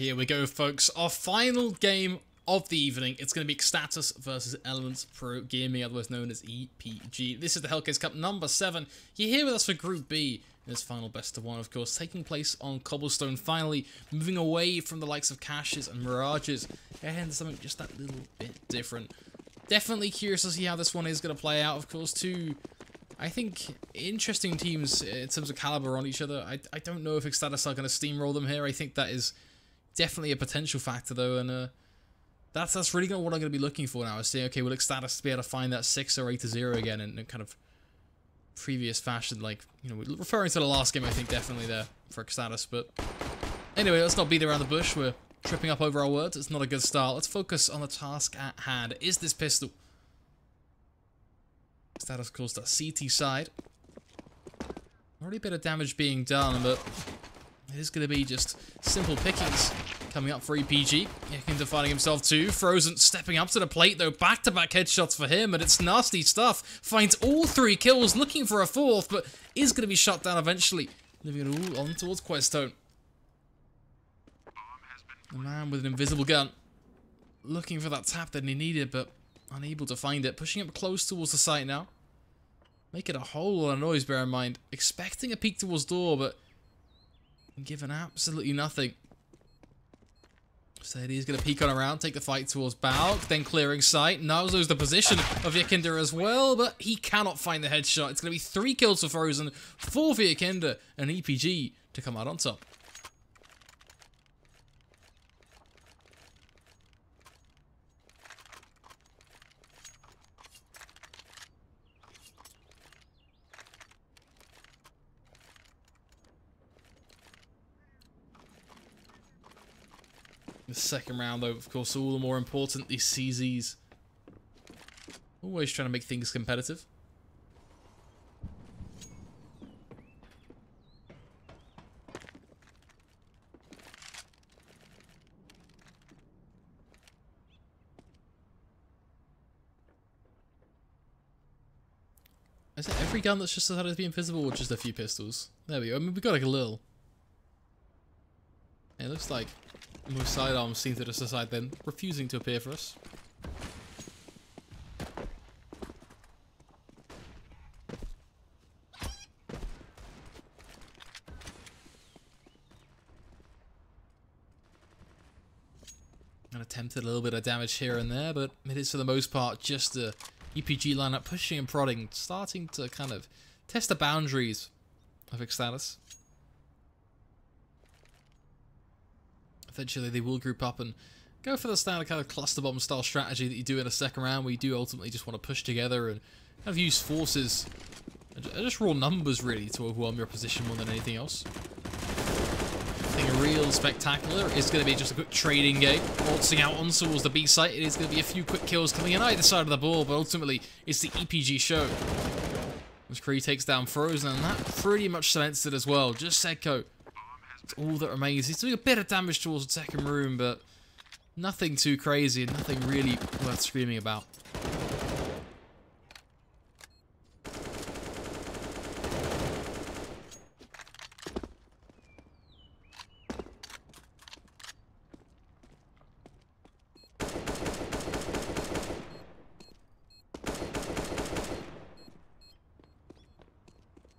Here we go, folks. Our final game of the evening. It's going to be eXtatus versus Elements Pro Gaming, otherwise known as EPG. This is the HellCase Cup number 7. You're here with us for Group B in this final best of one, of course, taking place on Cobblestone. Finally, moving away from the likes of Caches and Mirages and something just that little bit different. Definitely curious to see how this one is going to play out, of course, too. I think interesting teams in terms of caliber on each other. I don't know if eXtatus are going to steamroll them here. I think that is definitely a potential factor, though, and that's really what I'm going to be looking for now. Is saying, okay, will eXtatus be able to find that 6 or 8-0 again in kind of previous fashion, like, you know, referring to the last game, I think definitely there for eXtatus. But anyway, let's not beat around the bush. We're tripping up over our words. It's not a good start. Let's focus on the task at hand. Is this pistol? eXtatus, of course, that CT side. Already a bit of damage being done, but it is going to be just simple pickings coming up for EPG. Ekinda finding himself too. Frozen stepping up to the plate, though. Back-to-back headshots for him, and it's nasty stuff. Finds all 3 kills, looking for a 4th, but is going to be shut down eventually. Moving it all on towards Questone. The man with an invisible gun. Looking for that tap that he needed, but unable to find it. Pushing up close towards the site now. Making a whole lot of noise, bear in mind. Expecting a peek towards door, but given absolutely nothing. So he's going to peek on around, take the fight towards Balk, then clearing sight. Knows the position of Ekinda as well, but he cannot find the headshot. It's going to be 3 kills for Frozen, 4 for Ekinda, and EPG to come out on top. The second round, though, of course, all the more important, these CZs. Always trying to make things competitive. Is it every gun that's just decided to be invisible, or just a few pistols? There we go. I mean, we got like a little. It looks like most sidearms seem to just decide then, refusing to appear for us. And attempted a little bit of damage here and there, but it is for the most part just a EPG lineup pushing and prodding, starting to kind of test the boundaries of eXtatus. Eventually they will group up and go for the standard kind of cluster bomb style strategy that you do in a second round, where you do ultimately just want to push together and kind of use forces and just raw numbers really to overwhelm your position more than anything else. Nothing real spectacular. It's going to be just a quick trading game. Waltzing out on towards the B site. It is going to be a few quick kills coming in either side of the ball, but ultimately it's the EPG show. As Kree takes down Frozen, and that pretty much cements it as well. Just Sedko. It's all that remains. He's doing a bit of damage towards the second room, but nothing too crazy and nothing really worth screaming about.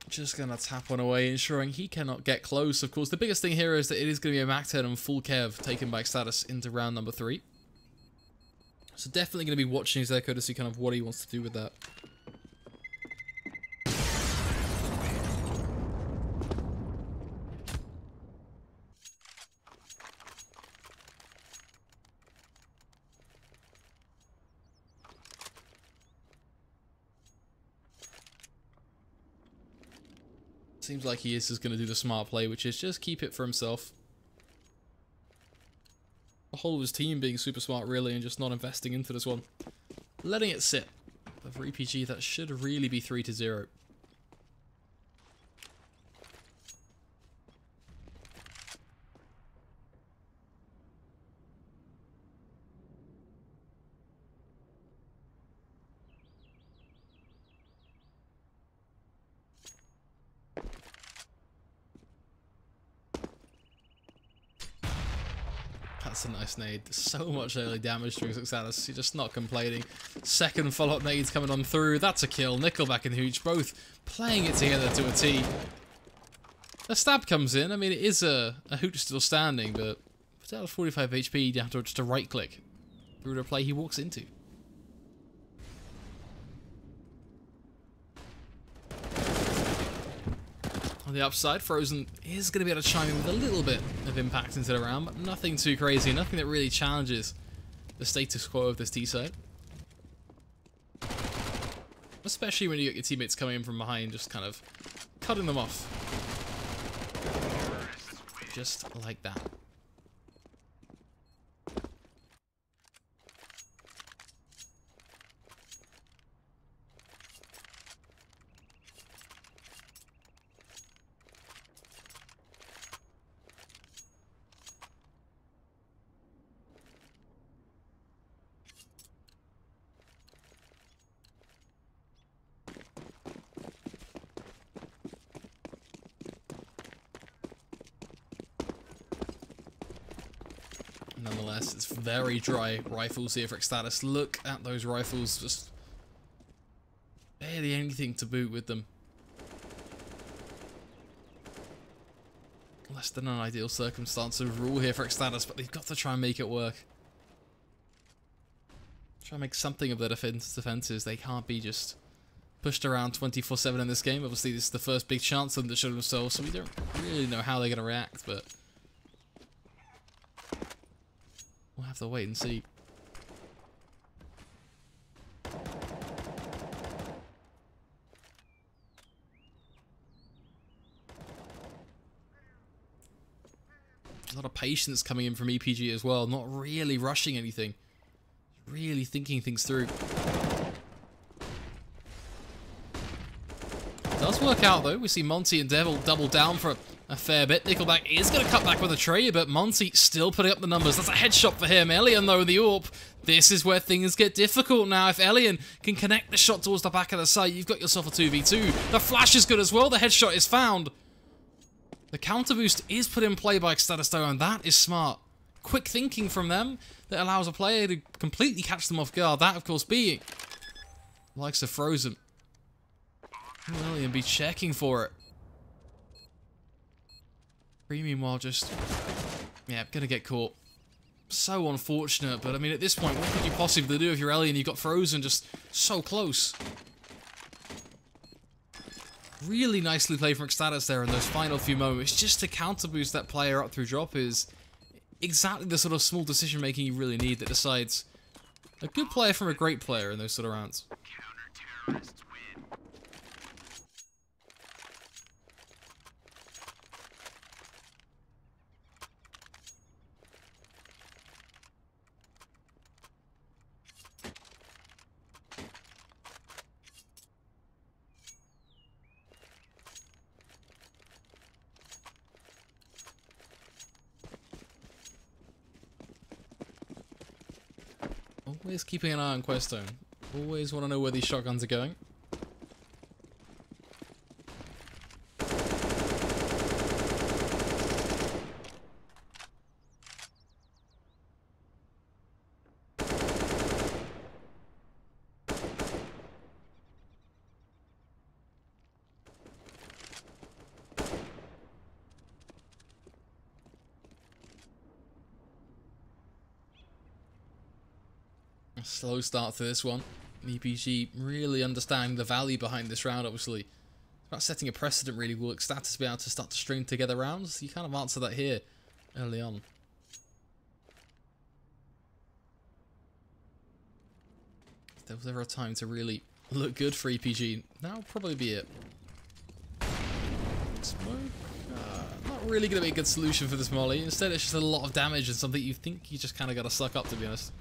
Just going to tap one away, ensuring he cannot get close. Of course, the biggest thing here is that it is going to be a Mac 10 and full Kev taken by eXtatus into round number 3. So definitely going to be watching his echo to see kind of what he wants to do with that. Seems like he is just going to do the smart play, which is just keep it for himself. The whole of his team being super smart, really, and just not investing into this one. Letting it sit. But for EPG, that should really be 3-0. That's a nice nade. So much early damage to eXtatus. He's just not complaining. Second follow-up nades coming on through. That's a kill. Nickelback and Hooch both playing it together to a T. A stab comes in. I mean, it is a Hooch still standing, but without 45 HP, you have to just a right-click through the play he walks into. On the upside, Frozen is going to be able to chime in with a little bit of impact into the round, but nothing too crazy, nothing that really challenges the status quo of this T-side. Especially when you get your teammates coming in from behind, just kind of cutting them off. Just like that. Nonetheless, it's very dry rifles here for eXtatus. Look at those rifles, just barely anything to boot with them. Less than an ideal circumstance overall here for eXtatus, but they've got to try and make it work. Try and make something of their defenses. They can't be just pushed around 24/7 in this game. Obviously, this is the first big chance for them to show themselves, so we don't really know how they're going to react, but we'll have to wait and see. A lot of patience coming in from EPG as well, not really rushing anything, really thinking things through. Does work out though. We see Monty and Devil double down for a fair bit. Nickelback is going to cut back with a trade, but Monty still putting up the numbers. That's a headshot for him. Elian though, the AWP. This is where things get difficult now. If Elian can connect the shot towards the back of the site, you've got yourself a 2v2. The flash is good as well. The headshot is found. The counter boost is put in play by eXtatus though, and that is smart. Quick thinking from them that allows a player to completely catch them off guard. That, of course, being likes of Frozen. Elian be checking for it. Meanwhile, just, yeah, gonna get caught. So unfortunate, but I mean, at this point, what could you possibly do if you're Elian? You've got Frozen just so close. Really nicely played from eXtatus there in those final few moments. Just to counter boost that player up through drop is exactly the sort of small decision making you really need that decides a good player from a great player in those sort of rounds. Counter-terrorists win. Always keeping an eye on Questone. Always want to know where these shotguns are going. A slow start to this one. EPG really understanding the value behind this round, obviously. It's about setting a precedent, really. Will eXtatus be able to start to string together rounds? You kind of answer that here early on. If there was ever a time to really look good for EPG, now would probably be it. Smoke? Not really going to be a good solution for this molly. Instead, it's just a lot of damage and something you think you just kind of got to suck up, to be honest.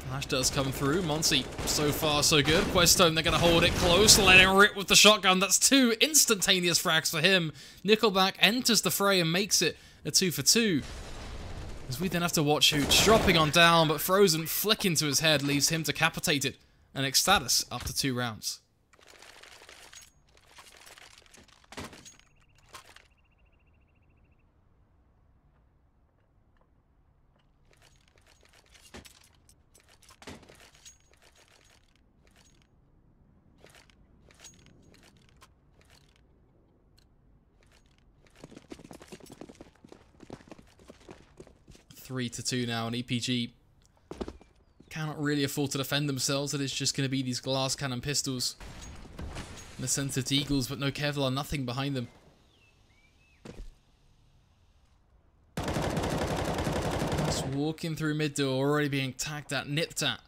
Flash does come through. Monty, so far so good. Questone, they're going to hold it close, let him rip with the shotgun. That's two instantaneous frags for him. Nickelback enters the fray and makes it a 2 for 2. As we then have to watch Hooch dropping on down, but Frozen flicking to his head leaves him decapitated. And eXtatus up to 2 rounds. 3-2 now, and EPG cannot really afford to defend themselves. It is just going to be these glass cannon pistols and the Sensitive Eagles, but no Kevlar, nothing behind them. Just walking through mid door, already being tagged at, nipped at.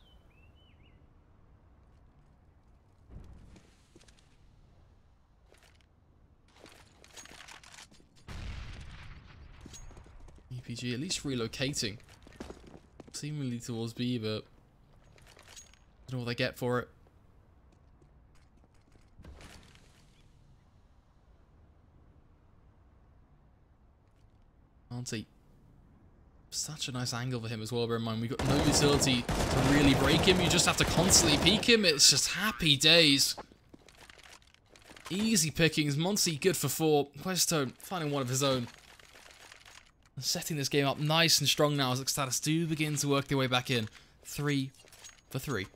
EPG at least relocating. Seemingly towards B, but I don't know what they get for it. Auntie. Such a nice angle for him as well, bear in mind. We've got no utility to really break him. You just have to constantly peek him. It's just happy days. Easy pickings. Monty good for 4. Questone finding one of his own. And setting this game up nice and strong now as eXtatus do begin to work their way back in. 3 for 3.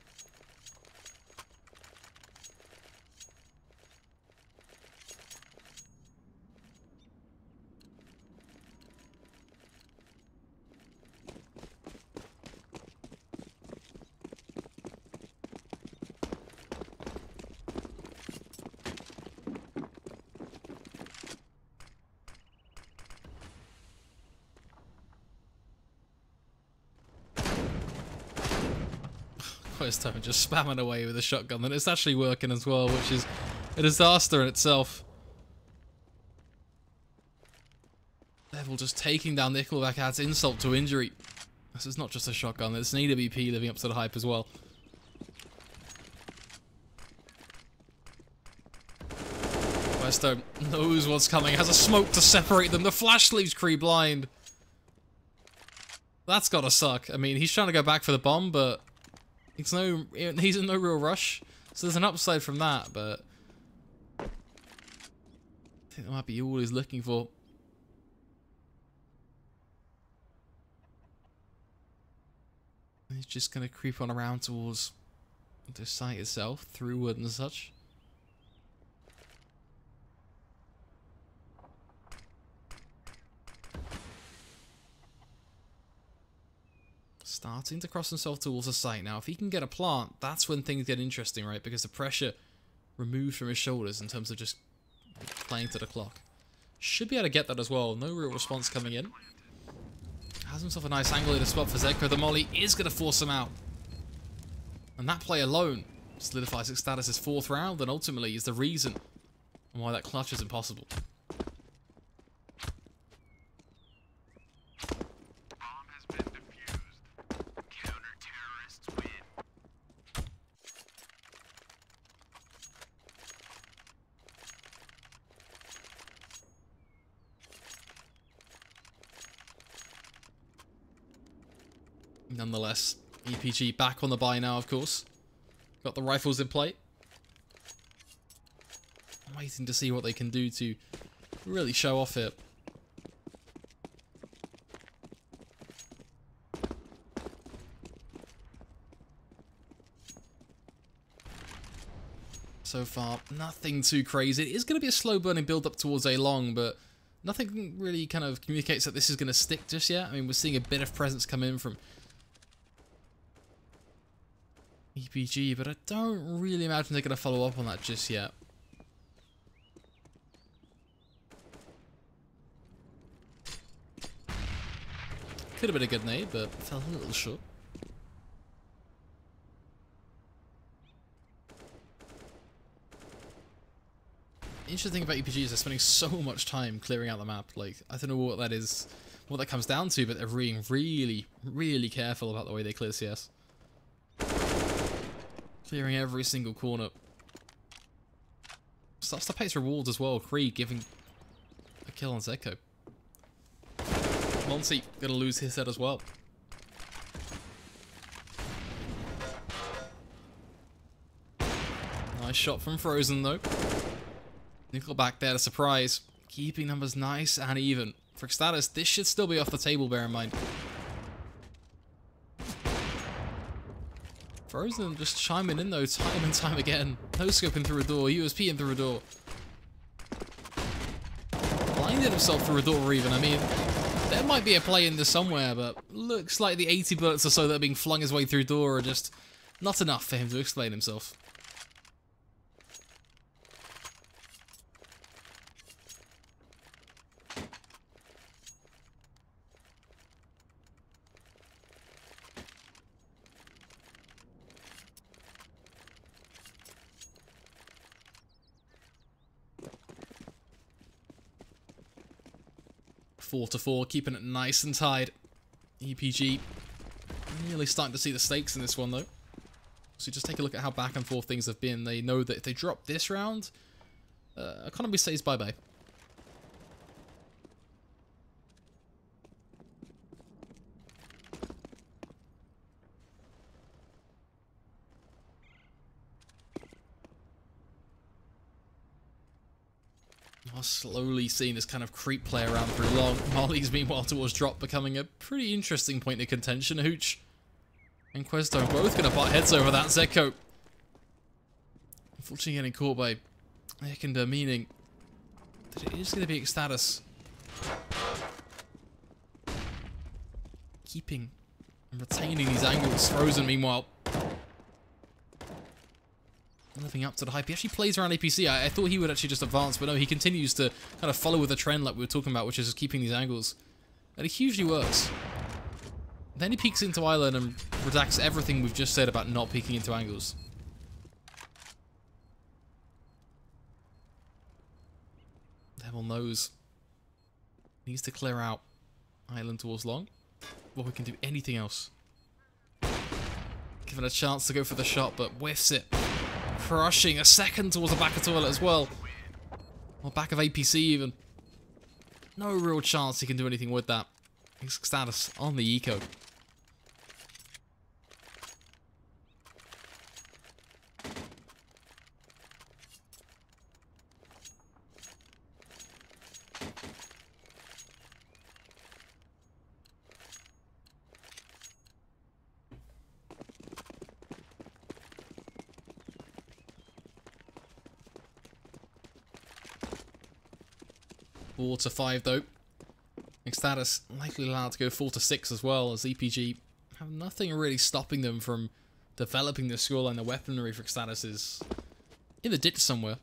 Questone just spamming away with a shotgun, and it's actually working as well, which is a disaster in itself. Devil just taking down Nickelback adds insult to injury. This is not just a shotgun, it's an AWP living up to the hype as well. Questone knows what's coming, has a smoke to separate them, the flash leaves Cree blind. That's gotta suck. I mean, he's trying to go back for the bomb, but he's in no real rush, so there's an upside from that, but I think that might be all he's looking for. He's just going to creep on around towards the site itself, through wood and such. Starting to cross himself towards the site now. If he can get a plant, that's when things get interesting, right? Because the pressure removed from his shoulders in terms of just playing to the clock. Should be able to get that as well. No real response coming in. Has himself a nice angle in a spot for Zedko. The molly is going to force him out. And that play alone solidifies eXtatus' 4th round and ultimately is the reason why that clutch is impossible. Nonetheless, EPG back on the buy now, of course. Got the rifles in play. I'm waiting to see what they can do to really show off it. So far, nothing too crazy. It is going to be a slow burning build up towards A long, but nothing really kind of communicates that this is going to stick just yet. I mean, we're seeing a bit of presence come in from EPG, but I don't really imagine they're going to follow up on that just yet. Could have been a good nade, but fell a little short. Interesting thing about EPG is they're spending so much time clearing out the map. Like, I don't know what that is, what that comes down to, but they're being really, really careful about the way they clear CS. Clearing every single corner. Starts to pace rewards as well. Cree giving a kill on Zedko. Monty gonna lose his head as well. Nice shot from Frozen though. Nickelback there to surprise. Keeping numbers nice and even. For eXtatus, this should still be off the table, bear in mind. Frozen just chiming in though, time and time again. No scoping through a door, USP in through a door. Blinded himself through a door even, I mean, There might be a play in there somewhere, but looks like the 80 bullets or so that are being flung his way through door are just not enough for him to explain himself. Four to four, keeping it nice and tight. EPG really starting to see the stakes in this one, though. So just take a look at how back and forth things have been. They know that if they drop this round, economy says bye-bye. Slowly seeing this kind of creep play around through long. Marley's meanwhile towards drop, becoming a pretty interesting point of contention. Hooch and Questo both going to butt heads over that. Zeko unfortunately getting caught by Ekender, meaning that it is going to be eXtatus keeping and retaining these angles. Frozen meanwhile living up to the hype. He actually plays around APC. I thought he would actually just advance, but no, he continues to kind of follow with the trend like we were talking about, which is just keeping these angles. And it hugely works. Then he peeks into Island and redacts everything we've just said about not peeking into angles. Devil knows. Needs to clear out Island towards long. Well, we can do anything else. Given a chance to go for the shot, but whiffs it. Crushing a second towards the back of toilet as well. Or back of APC even. No real chance he can do anything with that. eXtatus on the eco. Four to 5 though. eXtatus likely allowed to go 4 to 6 as well, as EPG have nothing really stopping them from developing the scoreline. The weaponry for eXtatus is in the ditch somewhere.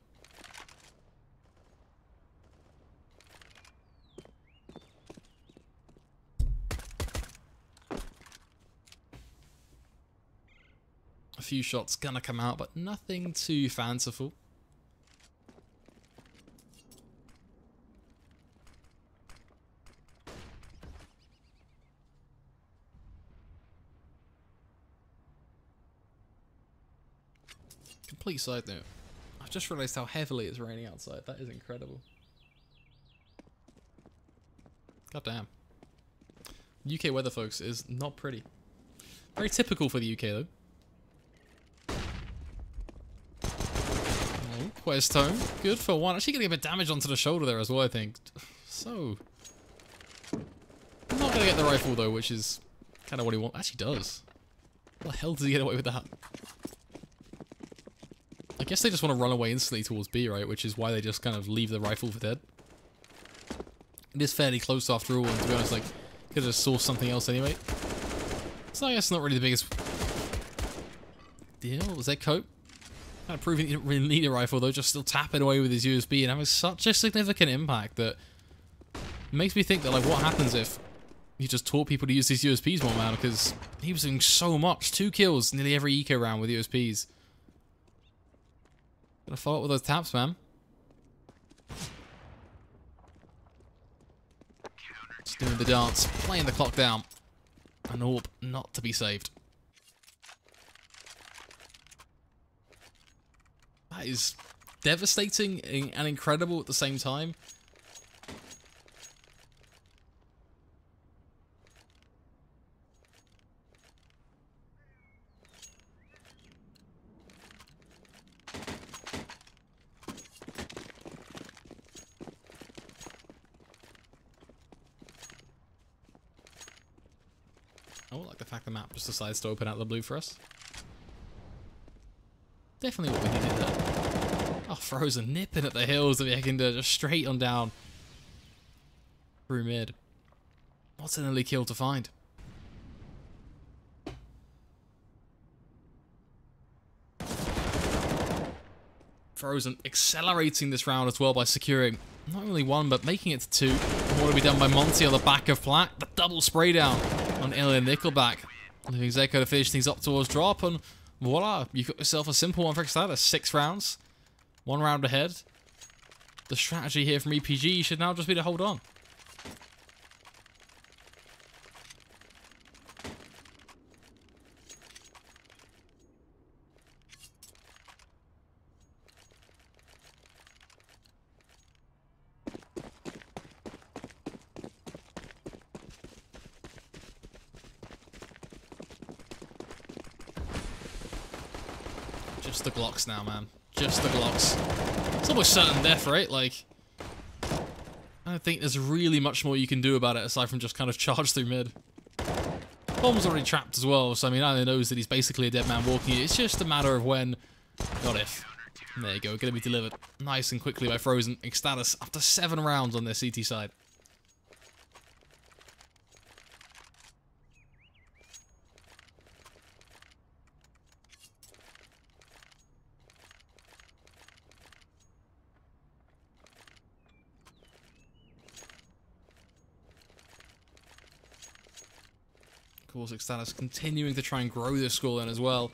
A few shots gonna come out, but nothing too fanciful. Complete side note. I've just realised how heavily it's raining outside. That is incredible. God damn. UK weather, folks, is not pretty. Very typical for the UK, though. Oh, Questo. Good for one. Actually getting a bit of damage onto the shoulder there as well, I think. So. Not going to get the rifle, though, which is kind of what he wants. Actually does. How the hell does he get away with that? I guess they just want to run away instantly towards B, right? Which is why they just kind of leave the rifle for dead. It is fairly close after all, and to be honest, like, could have just sourced something else anyway. So I guess not really the biggest deal. Zeko kind of proving he didn't really need a rifle, though, just still tapping away with his USB and having such a significant impact that makes me think that, like, what happens if you just taught people to use these USPs more, man? Because he was doing so much. 2 kills nearly every eco round with USPs. Gotta follow up with those taps, man. Just doing the dance, playing the clock down. An orb not to be saved. That is devastating and incredible at the same time. I like the fact the map just decides to open out the blue for us. Definitely what we needed there. Oh, Frozen nipping at the heels of Ekender, just straight on down through mid. What's an early kill to find? Frozen accelerating this round as well by securing not only one, but making it to two. More to be done by Monty on the back of Plat. The double spray down on Alien Nickelback. Leaving Zeko to finish things up towards drop, and voila, you've got yourself a simple one for eXtatus. 6 rounds, 1 round ahead. The strategy here from EPG should now just be to hold on. Just the Glocks now, man. Just the Glocks. It's almost certain death, right? Like, I don't think there's really much more you can do about it aside from just kind of charge through mid. Bomb's already trapped as well, so I mean, Alan knows that he's basically a dead man walking. It's just a matter of when, not if. There you go, gonna be delivered nice and quickly by Frozen. eXtatus after 7 rounds on their CT side. Of course, eXtatus continuing to try and grow this scoreline as well.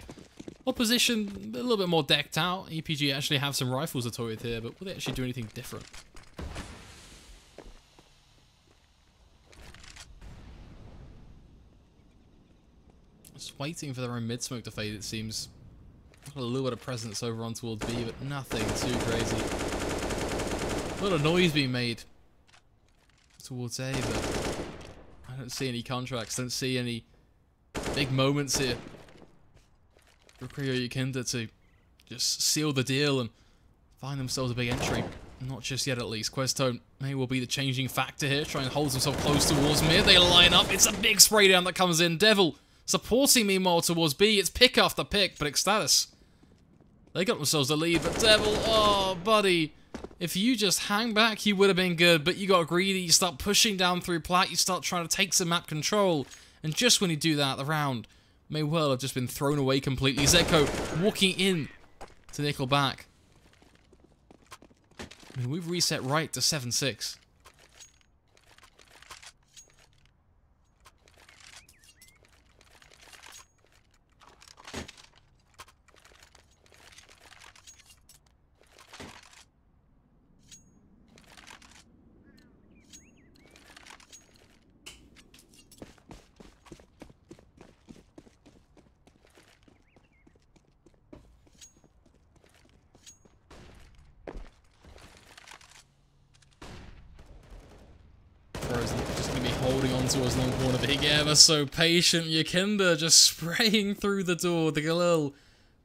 Opposition a little bit more decked out. EPG actually have some rifles to toy with here, but will they actually do anything different? Just waiting for their own mid smoke to fade, it seems. Got a little bit of presence over on towards B, but nothing too crazy. A lot of noise being made towards A, but I don't see any contracts, don't see any big moments here for Cryo Yukinda to just seal the deal and find themselves a big entry. Not just yet, at least. Questone may well be the changing factor here, trying to hold himself close towards mid. They line up. It's a big spray down that comes in. Devil supporting meanwhile towards B. It's pick after pick, but eXtatus, they got themselves the lead. But Devil, oh, buddy, if you just hang back, you would have been good, but you got greedy. You start pushing down through Plat. You start trying to take some map control. And just when you do that, the round may well have just been thrown away completely. Zeko walking in to Nickelback. I mean, we've reset right to 7-6. Just going to be holding on to his long corner, being ever so patient. Yukinda just spraying through the door. The Galil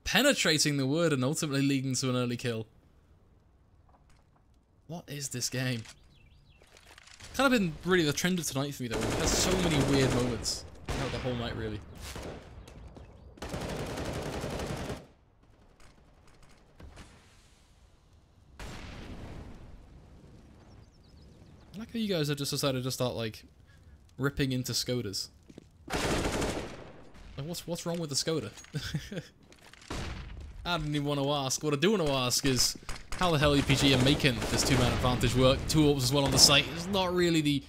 penetrating the wood and ultimately leading to an early kill. What is this game? Kind of been really the trend of tonight for me though. We've had so many weird moments throughout the whole night, really. I like how you guys have just decided to start, like, ripping into Skodas. Like, what's wrong with the Skoda? I didn't even want to ask. What I do want to ask is how the hell EPG are making this 2-man advantage work. 2 orbs as well on the site. It's not really the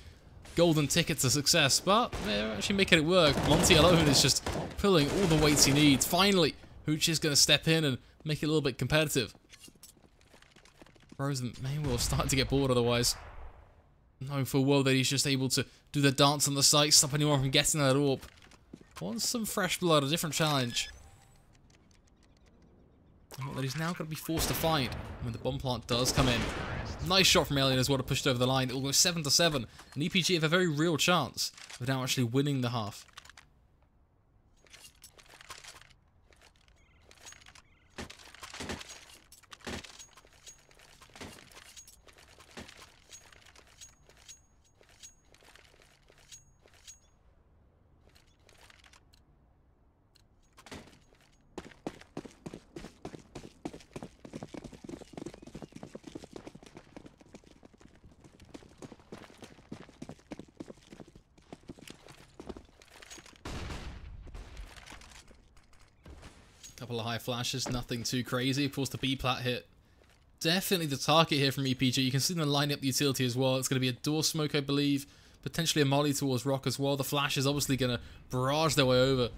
golden ticket to success, but they're actually making it work. Monty alone is just pulling all the weights he needs. Finally, Hooch is going to step in and make it a little bit competitive. Frozen may well start to get bored otherwise. Knowing full well that he's just able to do the dance on the site, stop anyone from getting that orb. Wants some fresh blood, a different challenge. That he's now going to be forced to find when the bomb plant does come in. Nice shot from Alien as well to push it over the line. Almost 7-7. And EPG have a very real chance of now actually winning the half. Couple of high flashes, nothing too crazy. Of course, the B-plat hit. Definitely the target here from EPG. You can see them lining up the utility as well. It's going to be a door smoke, I believe. Potentially a molly towards Rock as well. The flash is obviously going to barrage their way over.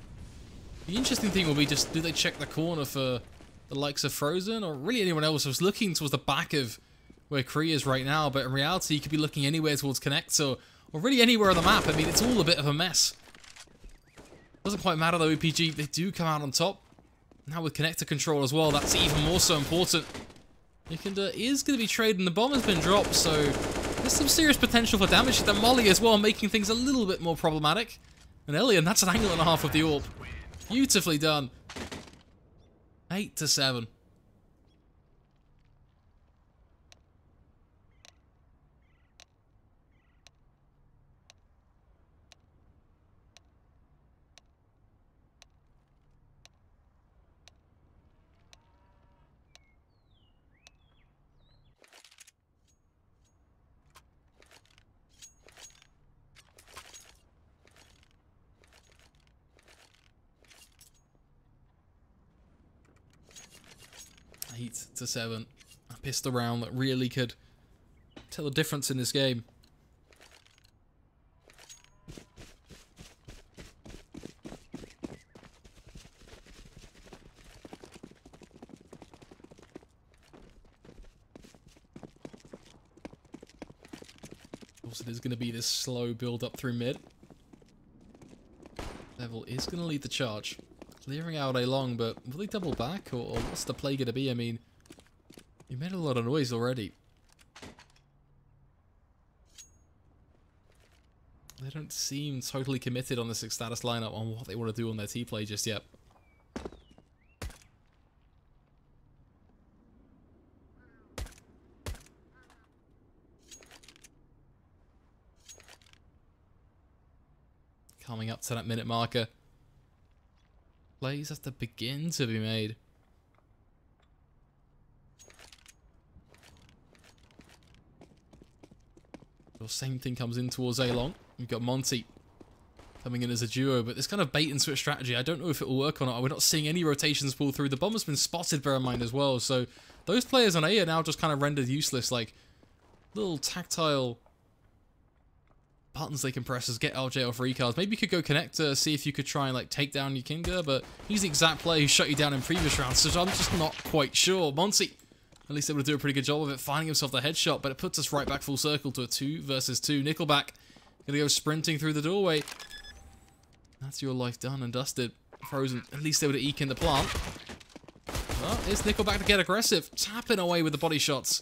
The interesting thing will be just, do they check the corner for the likes of Frozen or really anyone else? I was looking towards the back of where Kree is right now, but in reality, you could be looking anywhere towards Connector or really anywhere on the map. I mean, it's all a bit of a mess. Doesn't quite matter though, EPG. They do come out on top. Now with Connector control as well, that's even more so important. Yekunda is going to be trading. The bomb has been dropped, so there's some serious potential for damage to the molly as well, making things a little bit more problematic. And Elian, that's an angle and a half of the AWP. Beautifully done. 8-7. Eight to 7. A pistol round that really could tell the difference in this game. Also, there's going to be this slow build up through mid. Level is going to lead the charge. Clearing out A long, but will they double back, or what's the play going to be? I mean, you made a lot of noise already. They don't seem totally committed on this eXtatus lineup on what they want to do on their T-play just yet. Coming up to that minute marker. Plays have to begin to be made. The same thing comes in towards A-Long. We've got Monty coming in as a duo, but this kind of bait and switch strategy, I don't know if it will work or not. We're not seeing any rotations pull through. The bomb has been spotted, bear in mind, as well. So those players on A are now just kind of rendered useless, like little tactile buttons they can press as get LJ off recards. Maybe you could go Connector, see if you could try and like take down your Kinga, but he's the exact player who shut you down in previous rounds, so I'm just not quite sure. Monty, at least able to do a pretty good job of it, finding himself the headshot, but it puts us right back full circle to a 2 versus 2. Nickelback gonna go sprinting through the doorway. That's your life done and dusted. Frozen, at least able to eke in the plant. Well, it's Nickelback to get aggressive, tapping away with the body shots.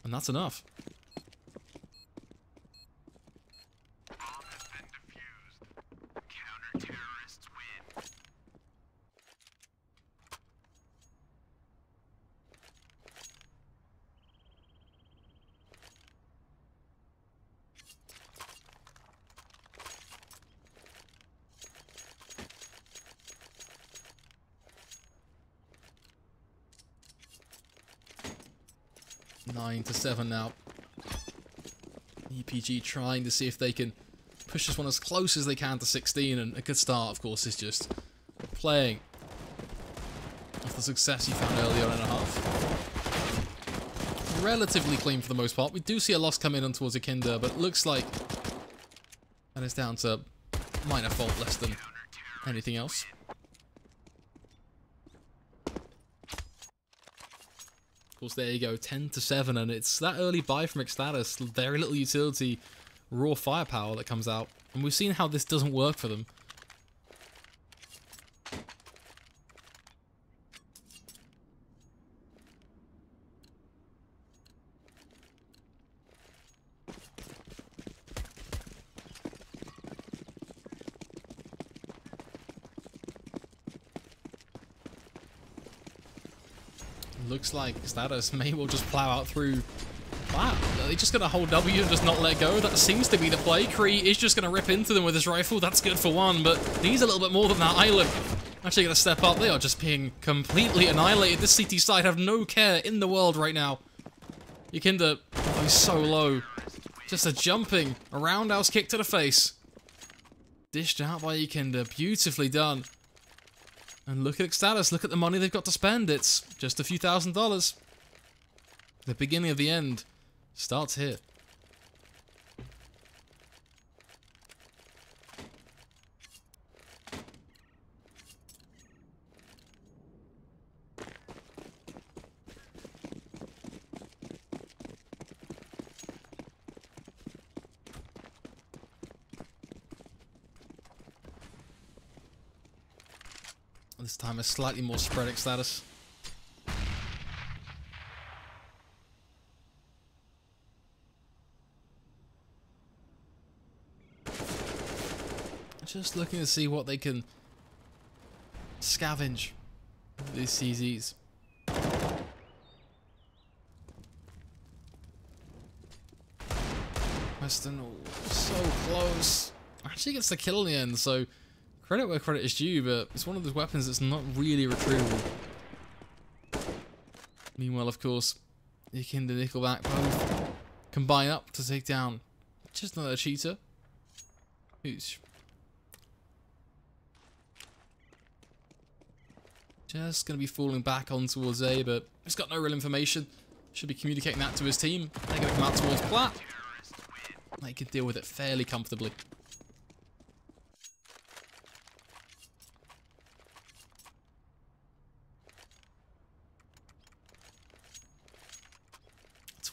And that's enough. Terrorists win. 9-7 now. EPG trying to see if they can push this one as close as they can to 16, and a good start, of course, is just playing off the success you found early on in a half. Relatively clean for the most part. We do see a loss come in towards Akinda, but it looks like that is down to minor fault less than anything else. Of course, there you go, 10-7, and it's that early buy from eXtatus, very little utility, raw firepower that comes out, and we've seen how this doesn't work for them. Looks like eXtatus may well just plow out through. Wow, are they just going to hold W and just not let go? That seems to be the play. Kree is just going to rip into them with his rifle. That's good for one, but needs a little bit more than that. Island actually going to step up. They are just being completely annihilated. This CT side have no care in the world right now. Yakinda, oh, he's so low. Just a jumping, a roundhouse kick to the face. Dished out by Yakinda. Beautifully done. And look at eXtatus, look at the money they've got to spend. It's just a few $1,000s. The beginning of the end starts here. This time a slightly more spread eXtatus. Just looking to see what they can scavenge these CZs. Weston, oh, so close. Actually gets the kill in the end, so credit where credit is due, but it's one of those weapons that's not really retrievable. Meanwhile, of course, Nick and the Nickelback both combine up to take down just another cheater. Who's just going to be falling back on towards A, but he's got no real information. Should be communicating that to his team. They're going to come out towards Plat. They can deal with it fairly comfortably.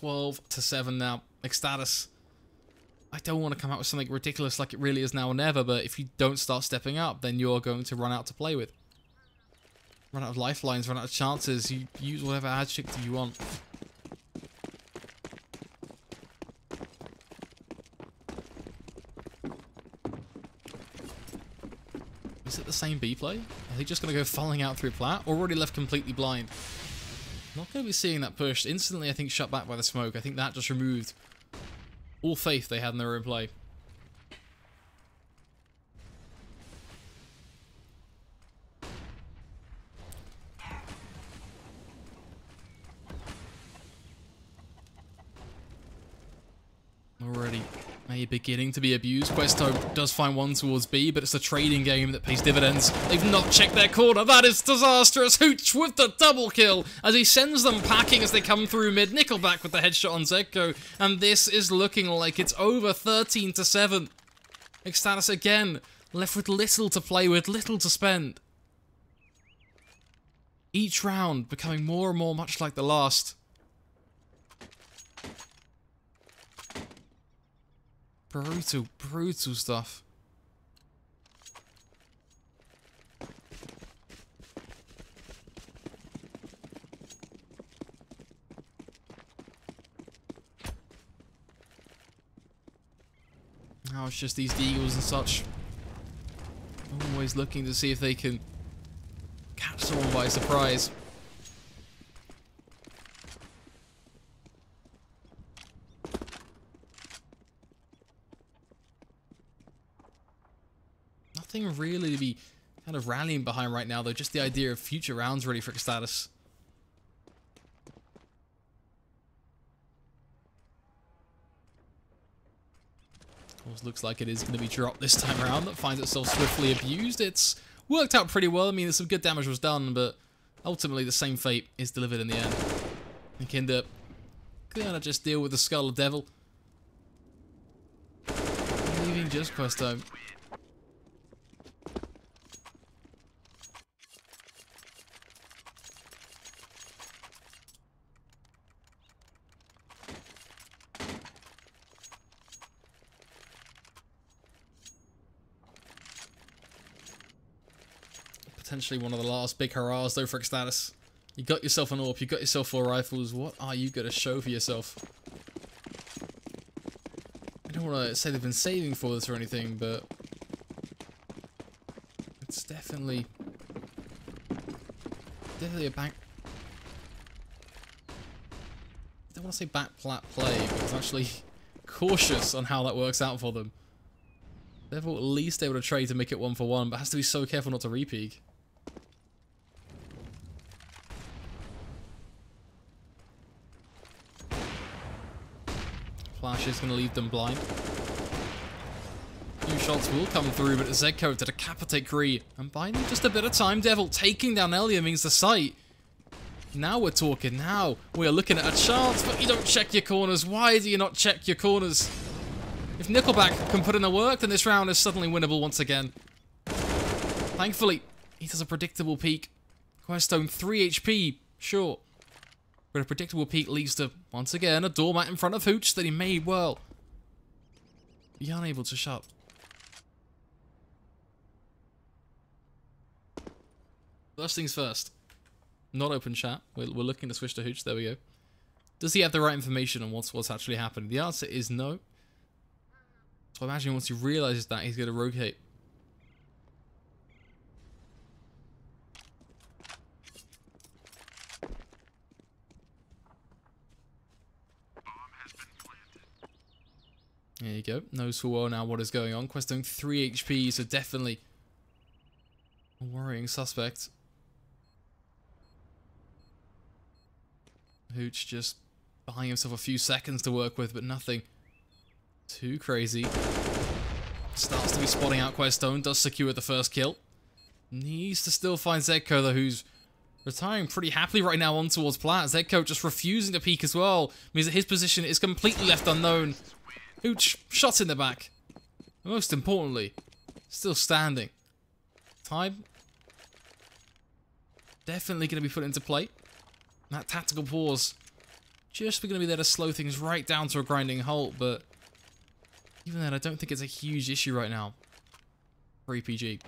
(12-7) now. eXtatus, I don't want to come out with something ridiculous like it really is now or never, but if you don't start stepping up, then you're going to run out to play with. Run out of lifelines, run out of chances. You use whatever adjective you want. Is it the same B play? Are they just going to go falling out through Plat? Already left completely blind. Not going to be seeing that pushed. Instantly, I think, shut back by the smoke. I think that just removed all faith they had in their own play. Already A beginning to be abused. Questo does find one towards B, but it's a trading game that pays dividends. They've not checked their corner. That is disastrous. Hooch with the double kill as he sends them packing as they come through mid. Nickelback with the headshot on Zeko, and this is looking like it's over 13-7. eXtatus again left with little to play with, little to spend. Each round becoming more and more much like the last. Brutal, brutal stuff. Now it's just these Deagles and such. Always looking to see if they can catch someone by surprise. Nothing really to be kind of rallying behind right now, though. Just the idea of future rounds ready for eXtatus. Of course, looks like it is going to be dropped this time around. That finds itself swiftly abused. It's worked out pretty well. I mean, some good damage was done, but ultimately the same fate is delivered in the end. Nikinda gonna just deal with the Skull of Devil. Leaving just Questo. Potentially one of the last big hurrahs though for eXtatus. You got yourself an AWP, you got yourself 4 rifles. What are you going to show for yourself? I don't want to say they've been saving for this or anything, but it's definitely a back. I don't want to say back plat play, but it's actually cautious on how that works out for them. They're at least able to trade to make it 1-for-1, but has to be so careful not to re-peek. Flash is going to leave them blind. few shots will come through, but Zedko to decapitate Kree. And buying just a bit of time, Devil taking down Elia means the sight. Now we're talking. Now we are looking at a chance, but you don't check your corners. Why do you not check your corners? If Nickelback can put in the work, then this round is suddenly winnable once again. Thankfully, he does a predictable peek. Questone 3 HP, sure. But a predictable peek leads to, once again, a doormat in front of Hooch that he may well be unable to shut. First things first. Not open chat. We're looking to switch to Hooch. There we go. Does he have the right information on what's actually happening? The answer is no. So I imagine once he realizes that, he's going to rotate. There you go. Knows full well now what is going on. Questone 3 HP, so definitely a worrying suspect. Hooch just buying himself a few seconds to work with, but nothing too crazy. Starts to be spotting out Questone, does secure the first kill. Needs to still find Zedko though, who's retiring pretty happily right now on towards Plat. Zedko just refusing to peek as well, means that his position is completely left unknown. Hooch shot in the back. Most importantly, still standing. Time definitely going to be put into play. That tactical pause just going to be there to slow things right down to a grinding halt, but even then I don't think it's a huge issue right now for EPG.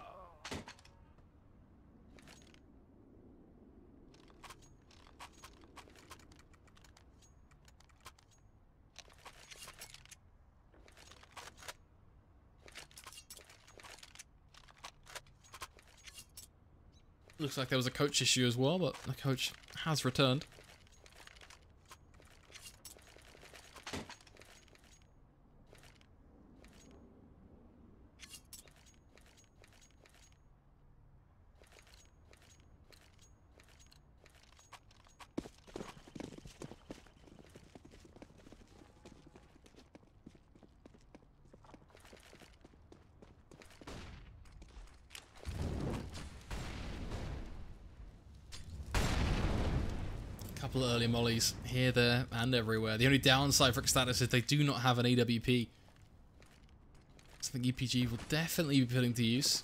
Looks like there was a coach issue as well, but the coach has returned. Couple of early mollies here, there, and everywhere. The only downside for eXtatus is they do not have an AWP. Something EPG will definitely be putting to use.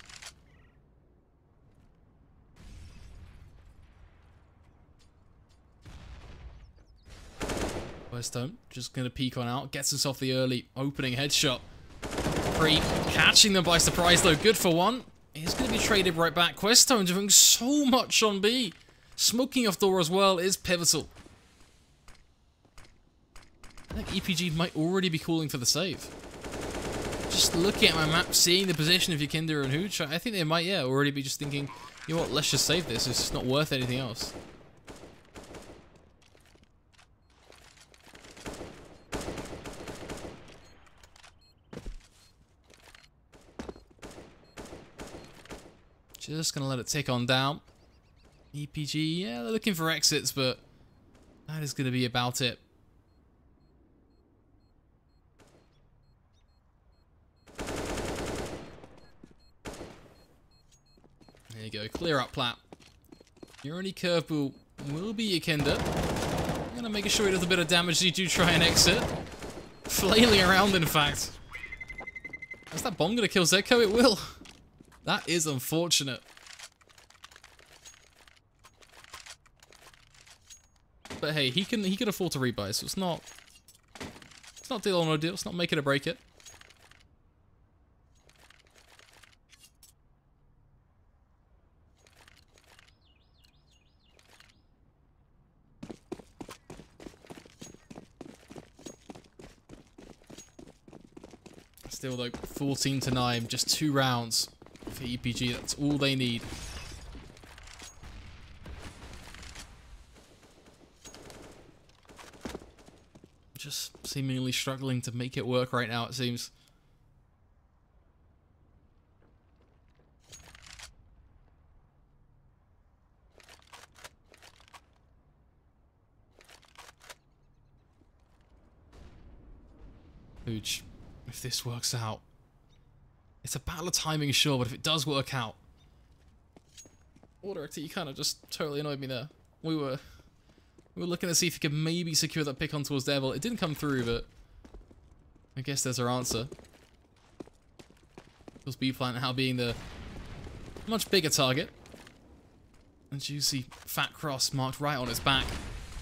Questone just going to peek on out, gets himself the early opening headshot. Kree catching them by surprise though, good for one. He's going to be traded right back. Questone doing so much on B. Smoking off door as well is pivotal. I think EPG might already be calling for the save. Just looking at my map, seeing the position of Yakinda and Hooch, I think they might, yeah, already be just thinking, you know what, let's just save this. It's just not worth anything else. Just gonna let it tick on down. EPG, yeah, they're looking for exits, but that is gonna be about it. There you go, clear up Plat. Your only curveball will be Yakinda. I'm gonna make sure he does a bit of damage as you do try and exit. Flailing around, in fact. Is that bomb gonna kill Zedko? It will. That is unfortunate. But hey, he can afford to rebuy, so it's not deal or no deal. It's not make it or break it. Still though, 14-9, just 2 rounds for EPG. That's all they need. Just seemingly struggling to make it work right now, it seems. Hooch, if this works out, It's a battle of timing, sure, but if it does work out... War Director, you kind of just totally annoyed me there. We were looking to see if he could maybe secure that pick on towards Devil. It didn't come through, but... I guess there's our answer. Because B-Plant now being the much bigger target. And juicy Fat Cross marked right on its back.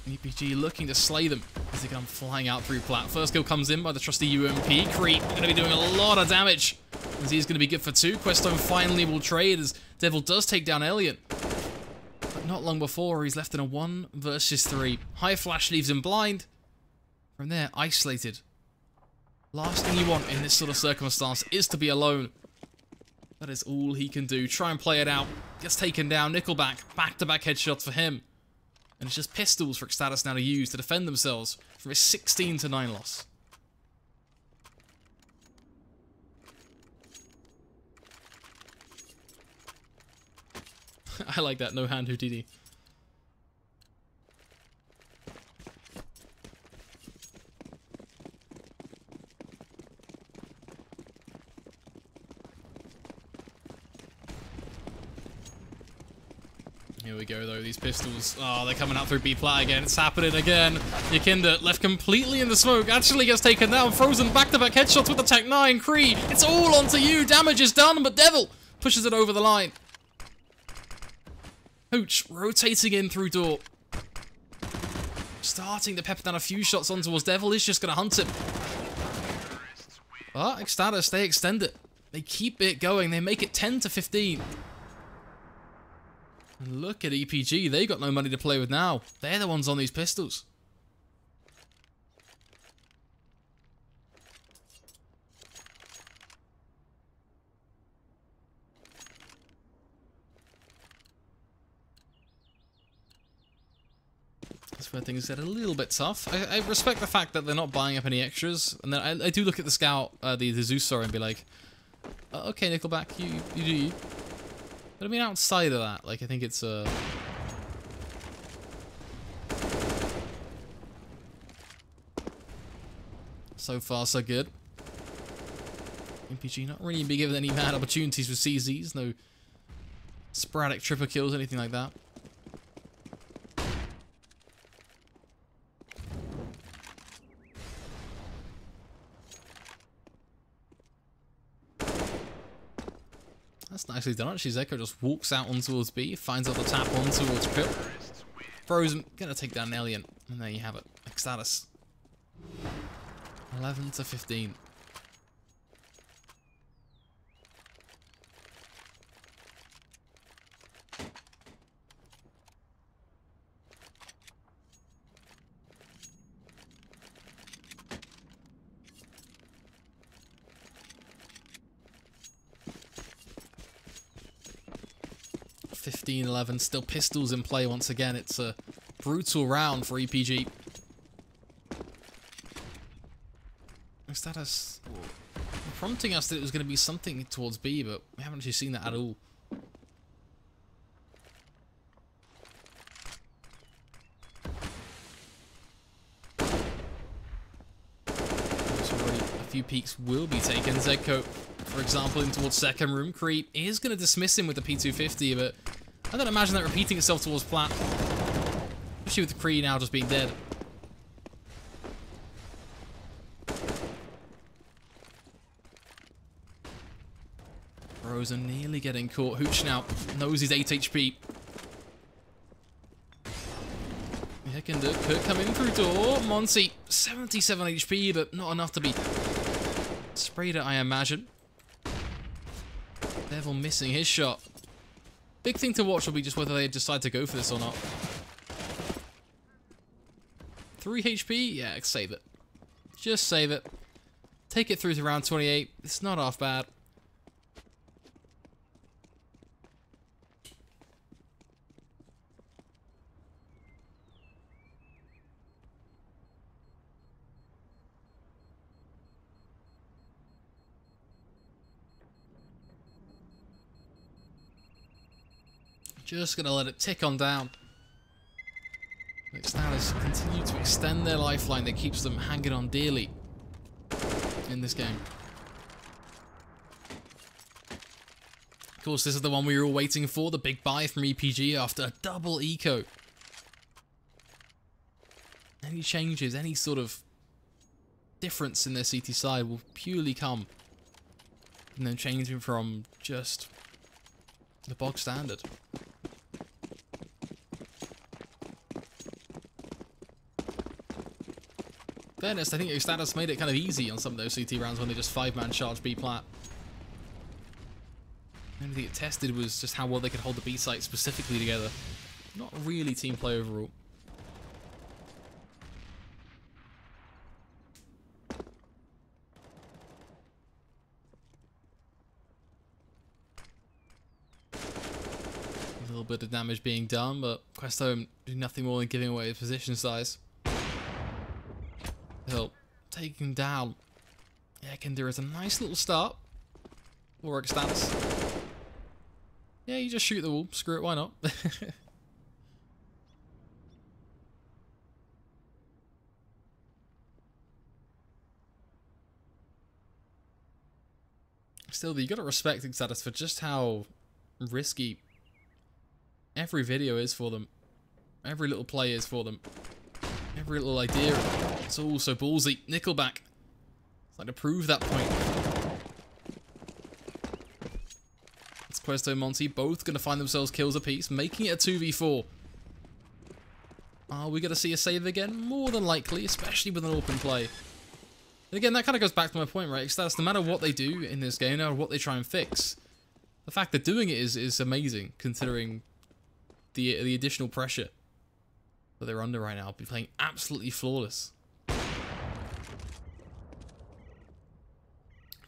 EPG looking to slay them as they come flying out through plat. First kill comes in by the trusty UMP. Creep going to be doing a lot of damage as he's going to be good for 2. Questone finally will trade as Devil does take down Alien. But not long before, he's left in a 1 versus 3. High Flash leaves him blind. From there, isolated. Last thing you want in this sort of circumstance is to be alone. That is all he can do. Try and play it out. Gets taken down. Nickelback. Back-to-back headshots for him. And it's just pistols for eXtatus now to use to defend themselves from a 16-9 loss. I like that. No hand Houdini. Here we go, though. These pistols. Oh, they're coming out through B-plat again. It's happening again. Yakinda left completely in the smoke. Actually gets taken down. Frozen back-to-back headshots with the Tech 9. Cree, it's all onto you. Damage is done, but Devil pushes it over the line. Hooch rotating in through door. Starting to pepper down a few shots on towards Devil. Is just going to hunt him. But eXtatus, they extend it. They keep it going. They make it 10-15. And look at EPG, they got no money to play with now. They're the ones on these pistols. That's where things get a little bit tough. I respect the fact that they're not buying up any extras. And then I do look at the scout, the Zeus, sorry, and be like, okay, Nickelback, you do you. But I mean, outside of that, like, I think it's so far, so good. EPG not really being given any bad opportunities with CZs, no sporadic triple kills, anything like that. That's nicely done. Actually, Zeko just walks out on towards B, finds out the tap on towards Pip. Frozen, gonna take down an Alien, and there you have it. eXtatus. 11-15. (15-11), still pistols in play once again. It's a brutal round for EPG. eXtatus prompting us that it was going to be something towards B, but we haven't actually seen that at all. Already a few peeks will be taken. Zeko, for example, in towards second room. Creep is going to dismiss him with the P250, but I don't imagine that repeating itself towards plat. Especially with the Cree now just being dead. Frozen nearly getting caught. Hooch now knows he's 8 HP. Yakinda could come in through door. Monty, 77 HP, but not enough to be sprayed at, I imagine. Devil missing his shot. Big thing to watch will be just whether they decide to go for this or not. 3 HP? Yeah, save it. Just save it. Take it through to round 28. It's not half bad. Just gonna let it tick on down. eXtatus continue to extend their lifeline that keeps them hanging on dearly in this game. course, this is the one we were all waiting for, the big buy from EPG after a double eco. Any changes, any sort of difference in their CT side will purely come from them changing from just the bog standard. Fairness, I think eXtatus made it kind of easy on some of those CT rounds when they just 5-man charge B plat. The only thing it tested was just how well they could hold the B site specifically together. Not really team play overall. A little bit of damage being done, but Questo do nothing more than giving away his position size. He'll take him down. Yeah, Kinder is a nice little start. Or eXtatus. Yeah, you just shoot the wall. Screw it, why not? Still, you gotta respect eXtatus for just how risky every video is for them. Every little play is for them. Every little idea. It's all so ballsy. Nickelback. It's like to prove that point. It's Questo and Monty both going to find themselves kills apiece, making it a 2v4. Are we going to see a save again? More than likely, especially with an open play. And again, that kind of goes back to my point, right? eXtatus, no matter what they do in this game, no matter what they try and fix, the fact that doing it is amazing, considering the additional pressure that they're under right now. Be playing absolutely flawless. Of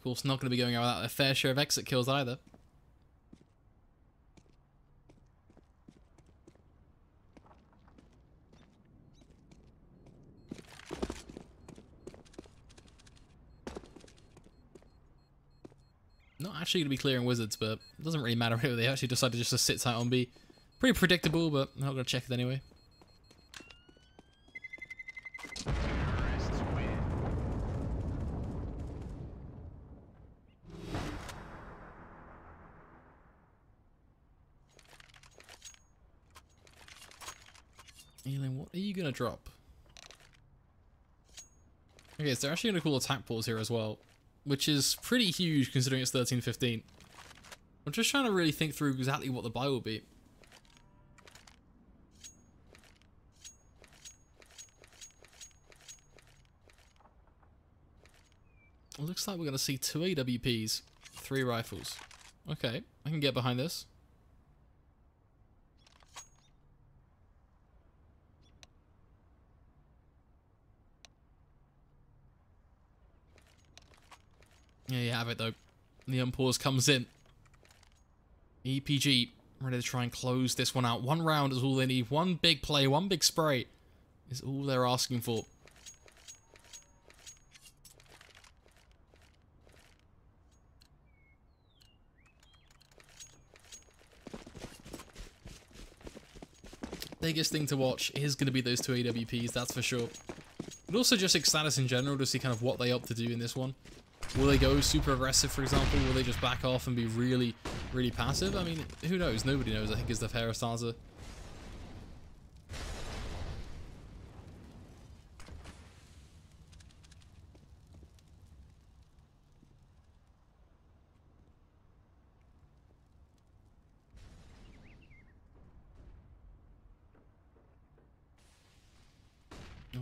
course, not going to be going out without a fair share of exit kills either. Not actually going to be clearing wizards, but it doesn't really matter if they actually decided just to sit tight on B. Pretty predictable, but I'm not going to check it anyway. Terrorists win. Elin, what are you going to drop? Okay, so they're actually going to call attack pause here as well, which is pretty huge considering it's 13-15. I'm just trying to really think through exactly what the buy will be. It looks like we're going to see 2 AWPs, 3 rifles. Okay, I can get behind this. Yeah, you have it though. The unpause comes in. EPG ready to try and close this one out. 1 round is all they need. 1 big play, 1 big spray is all they're asking for. Biggest thing to watch is going to be those 2 AWPs, that's for sure. But also just eXtatus in general to see kind of what they opt to do in this one. Will they go super aggressive, for example? Will they just back off and be really, really passive? I mean, who knows? Nobody knows, I think, is the fairest answer.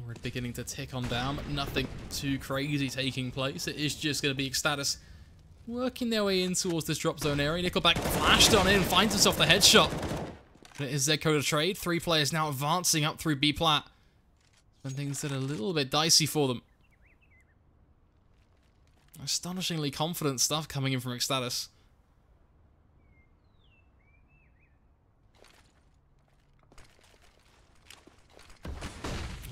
We're beginning to tick on down, but nothing too crazy taking place. It is just going to be eXtatus working their way in towards this drop zone area. Nickelback flashed on in, finds himself the headshot. And it is Zedco to trade. 3 players now advancing up through B plat. And things that are a little bit dicey for them. Astonishingly confident stuff coming in from eXtatus.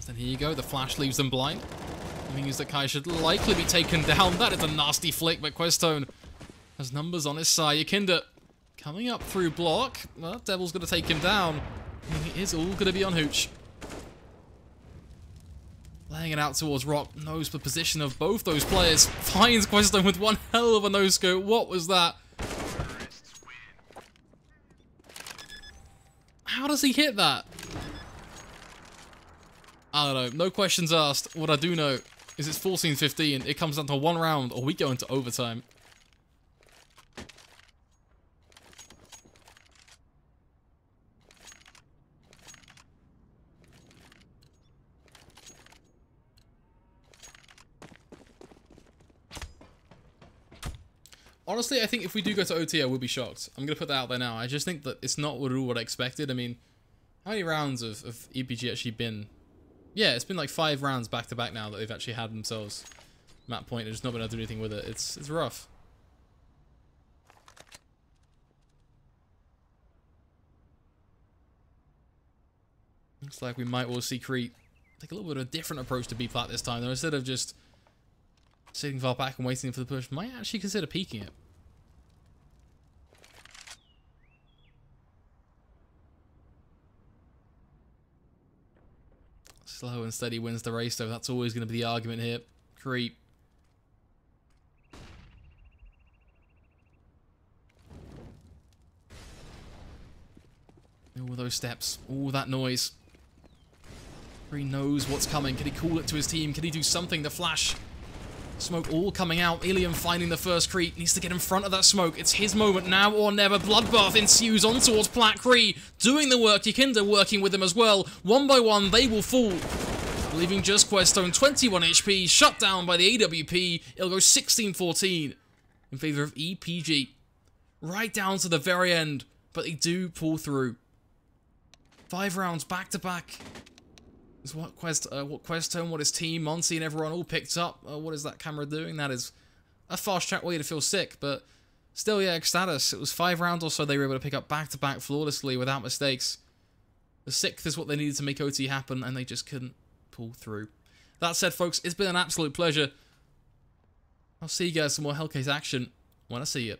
Then here you go, the flash leaves them blind. It means that Kai should likely be taken down. That is a nasty flick, but Questone has numbers on his side. Yakinda coming up through block. Well, Devil's going to take him down. It is all going to be on Hooch. Laying it out towards Rock. Knows the position of both those players. Finds Questone with one hell of a no-scope. What was that? Terrorists win. does he hit that? I don't know. No questions asked. What I do know is it's 14-15. It comes down to 1 round or we go into overtime. Honestly, I think if we do go to OT, I will be shocked. I'm going to put that out there now. I just think that it's not at all what I expected. I mean, how many rounds of EPG actually been? Yeah, it's been like 5 rounds back-to-back now that they've actually had themselves map point and just not been able to do anything with it. It's rough. Looks like we might well see Crete take a little bit of a different approach to B-plat this time, though. Instead of just sitting far back and waiting for the push, might actually consider peeking it. Slow and steady wins the race, though. That's always going to be the argument here. Creep. All those steps. All that noise. He knows what's coming. Can he call it to his team? Can he do something? The flash. Smoke all coming out. Ilium finding the first Crete. Needs to get in front of that smoke. It's his moment now or never. Bloodbath ensues on towards Plat Cree. Doing the work. Yakinda working with him as well. One by one, they will fall. Leaving just Questone 21 HP. Shut down by the AWP. It'll go 16-14 in favor of EPG. Right down to the very end. But they do pull through. 5 rounds back to back. Is what Questone, what his team, Monty and everyone all picked up. What is that camera doing? That is a fast track way to feel sick, but still, yeah, eXtatus. It was 5 rounds or so they were able to pick up back-to-back flawlessly without mistakes. The 6th is what they needed to make OT happen, and they just couldn't pull through. That said, folks, it's been an absolute pleasure. I'll see you guys some more HellCase action when I see you.